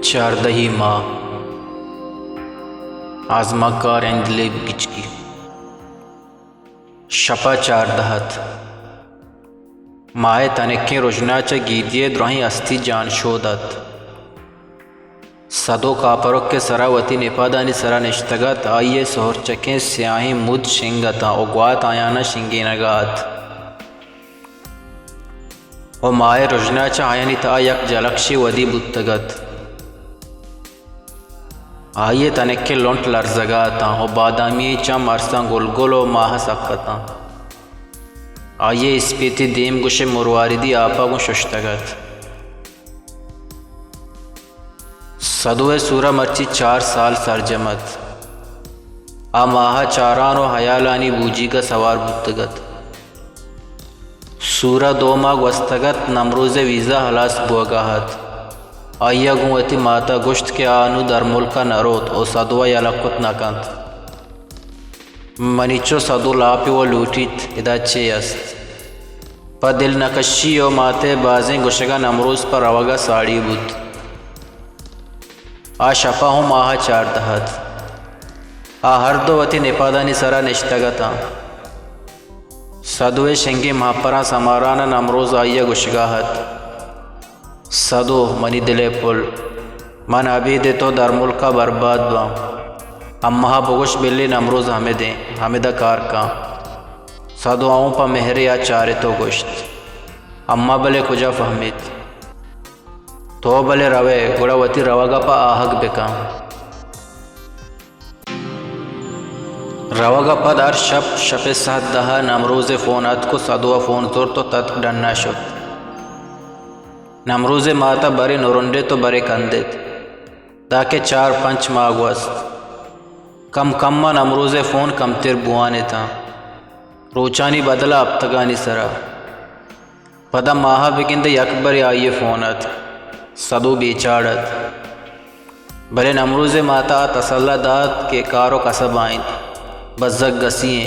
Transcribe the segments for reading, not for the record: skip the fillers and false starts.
14 माह आजमाकार एंदले गिचकी शपा 14 माहे तनक्के रोजनाच्या गीदिये द्रोही अस्ति जान शोधत सदो कापरोक्के सरावती निपादानी सरा निश्तगत आइये सोहरचकें स्याही मुद शिंगता ओग्वात आयाना शिंगेनगात ओ माए रोजनाच्या आयनित आयक जलक्षी वदी बुत्तगत आइये तनक्के लोंट लर्जगाता ओ बादामी चा मरसा गोलगोलो माह सक्कता आइये इस्पीति दीम गुशे मुरवारिदी आपा गु शुश्तगत सदुए सूरा मर्ची 4 साल सरजमत आ माह चारानो हयालानी बूजी का सवार बुत्तगत सूरा 2 माह वस्तगत नमरूज़ वीज़ा हलास बुआगाहत आइया गुवती माता गुश्त के आनु दर मुल्का नरोत ओ सदुआ यलकुत नकंत मनीचो सदु लापी व लूटित इदाचे यस्त प दिल नकशी ओ माते बाजें गुशगा नमरूज़ पर रवगा साड़ी बुत आ शपा हूँ माह 14 आ हर दो वती निपादानी सरा निश्तगता सदुए शेंगे महापरा समाराना नमरोज़ आइया गुशगाहत सदो मनी दिले पुल मन अभी दे तो दरमुल का बर्बाद बा अम्मा बगुश बिल्ली नमरोज़ हमें दें हमेदा कार का सदो आऊँ पा मेहरे या चारे तो गुश्त अम्मा बले कुजा फहमित तो बले रवे गुड़ावती रवागा पा आहक बेका रवागा पदार शपे साथ दहा नमरोज़ फ़ोनात को सदुआ फ़ोन तोर तो तत् डन्ना शुद नमरूज़ माता बरे नुरुंडे तो बरे कंदित ताके 4-5 माह वस्त कम कम्मा नमरूज़ फ़ोन कम तिर बुआने था रोचानी बदला अब तगानी सरा पदा माहा बिगिंदे यकबर आइए फ़ोनत सदू बेचाड़त भले नमरूज़ माता तसल्ला दात के कारो कसब आइन बज़्ज़क गसिए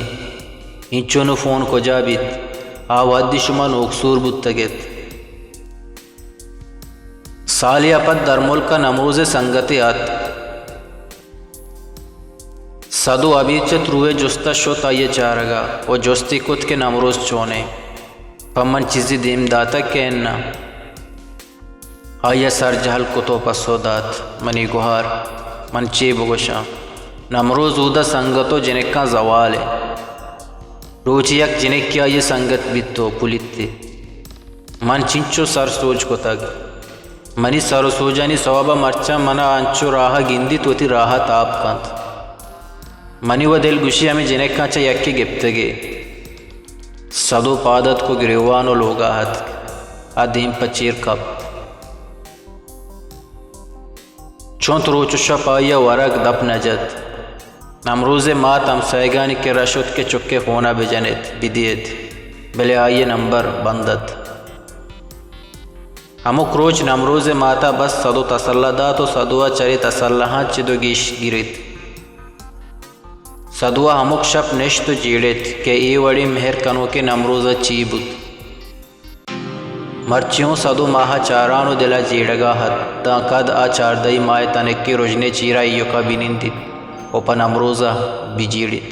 इंचोनु फ़ोन को जाबित आवादी शुमान उकसूर बुत्तगित सालिया पद दरमुल का नमरूज़ संगति आत सदु अभी त्रुए जुस्ता शोता ये चारगा वो जुस्ती कुत के नमरूज़ चोने पमन चीज़ी दीम दाता के ना आया सर जहल कुतो पसो दात मनी गुहार मन चे बगोशा नमरूज़ उदा संगतो जिनका जवाल है रोचियक जिनक क्या ये संगत बितो पुलिते मन चिंचो सर सोच को तक मनी सरो सोजानी सवाबा मर्चा मना अंचो राह गिंदी तोती राह ताप कंत मनी व दिल गुशी हमें जिनेक कांचा यक्की गिप्तगे सदो पादत को गिरेवानो लोगा हत आदीम पचीर कप चौंत रोचुशा पाया वरक दप नजत नमरूज़ मात हम सैगानी के रशुत के चुक्के होना बिजनित बिदियत भले आइए नंबर बंदत अमुक रोज नमरूज़ माता बस सदो तसल्लदा तो सदुआ चरे तसल्लहा चिदोगीश गिरित सदुआ अमुक शप निश्त जीड़ित के ए वड़ी मेहर कनो के नमरूज़ चीबुत मर्चियों सदु माह चारानो दिला जीड़गा हत ताकद आ 14 माह तनक्के रोजने चीरा यो का बिनिंदित ओपन नमरूज़ा बिजीड़ित